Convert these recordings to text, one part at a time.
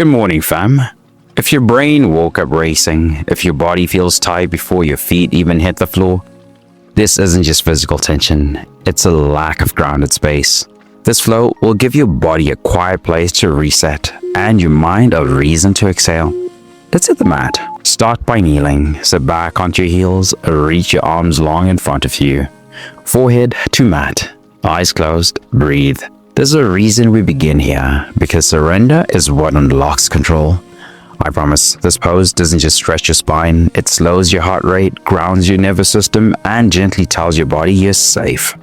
Good morning, fam. If your brain woke up racing, if your body feels tight before your feet even hit the floor, this isn't just physical tension, it's a lack of grounded space. This flow will give your body a quiet place to reset and your mind a reason to exhale. Let's hit the mat. Start by kneeling, sit back onto your heels, reach your arms long in front of you. Forehead to mat, eyes closed, breathe. There's a reason we begin here, because surrender is what unlocks control. I promise, this pose doesn't just stretch your spine, it slows your heart rate, grounds your nervous system, and gently tells your body you're safe.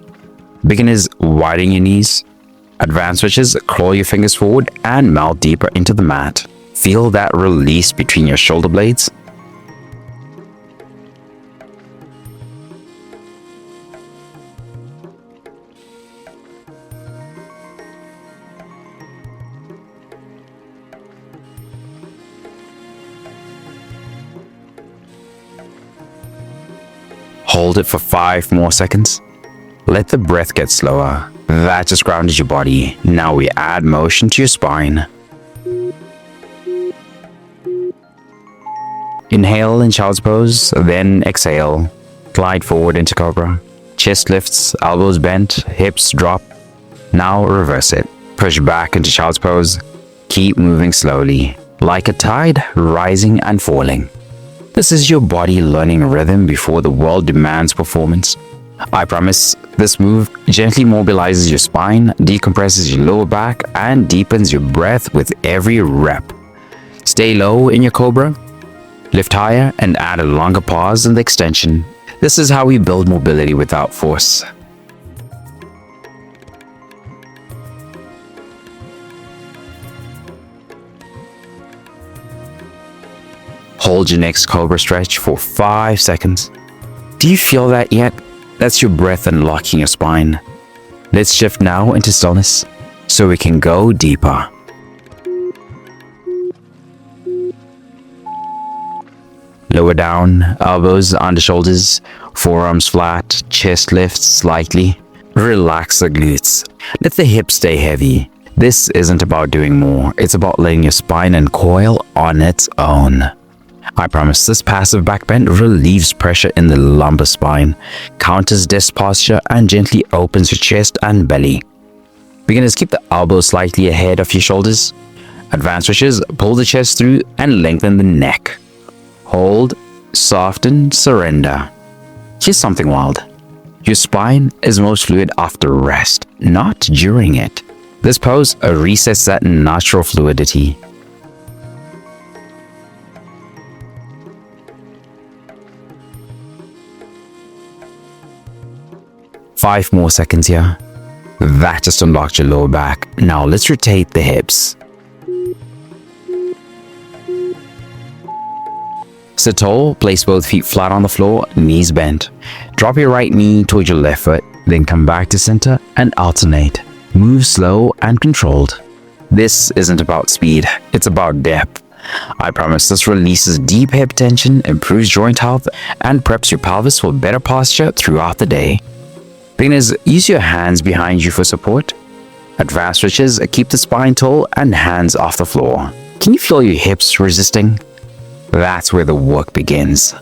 Beginners, widen your knees. Advanced switches, claw your fingers forward and melt deeper into the mat. Feel that release between your shoulder blades. Hold it for 5 more seconds. Let the breath get slower. That just grounded your body. Now we add motion to your spine. Inhale in child's pose, then exhale. Glide forward into cobra. Chest lifts, elbows bent, hips drop. Now reverse it. Push back into child's pose. Keep moving slowly, like a tide, rising and falling. This is your body learning rhythm before the world demands performance. I promise, this move gently mobilizes your spine, decompresses your lower back, and deepens your breath with every rep. Stay low in your cobra. Lift higher and add a longer pause in the extension. This is how we build mobility without force. Hold your next cobra stretch for 5 seconds. Do you feel that yet? That's your breath unlocking your spine. Let's shift now into stillness so we can go deeper. Lower down, elbows under shoulders, forearms flat, chest lifts slightly. Relax the glutes. Let the hips stay heavy. This isn't about doing more, it's about letting your spine uncoil on its own. I promise this passive back bend relieves pressure in the lumbar spine, counters desk posture, and gently opens your chest and belly. Beginners, keep the elbows slightly ahead of your shoulders. Advanced switches, pull the chest through and lengthen the neck. Hold, soften, surrender. Here's something wild. Your spine is most fluid after rest, not during it. This pose resets that natural fluidity. Five more seconds here. That just unlocked your lower back. Now let's rotate the hips. Sit tall, place both feet flat on the floor, knees bent. Drop your right knee towards your left foot, then come back to center and alternate. Move slow and controlled. This isn't about speed, it's about depth. I promise this releases deep hip tension, improves joint health, and preps your pelvis for better posture throughout the day. Beginners, use your hands behind you for support. Advanced switches, keep the spine tall and hands off the floor. Can you feel your hips resisting? That's where the work begins.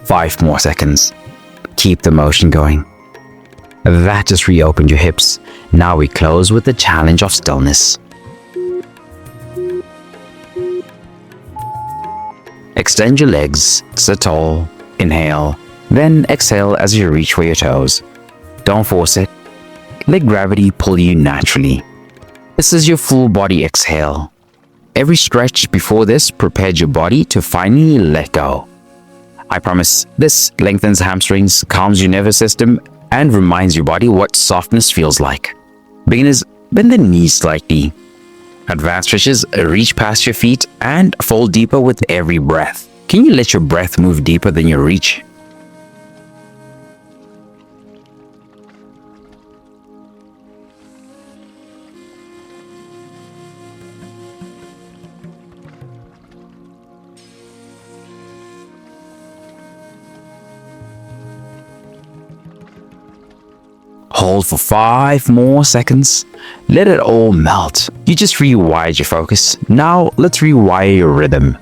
Five more seconds. Keep the motion going. That just reopened your hips. Now we close with the challenge of stillness. Extend your legs, sit tall, inhale, then exhale as you reach for your toes. Don't force it. Let gravity pull you naturally. This is your full body exhale. Every stretch before this prepared your body to finally let go. I promise, this lengthens hamstrings, calms your nervous system, and reminds your body what softness feels like. Beginners, bend the knees slightly. Advanced stretches, reach past your feet and fold deeper with every breath. Can you let your breath move deeper than your reach? Hold for 5 more seconds. Let it all melt. You just rewired your focus. Now let's rewire your rhythm.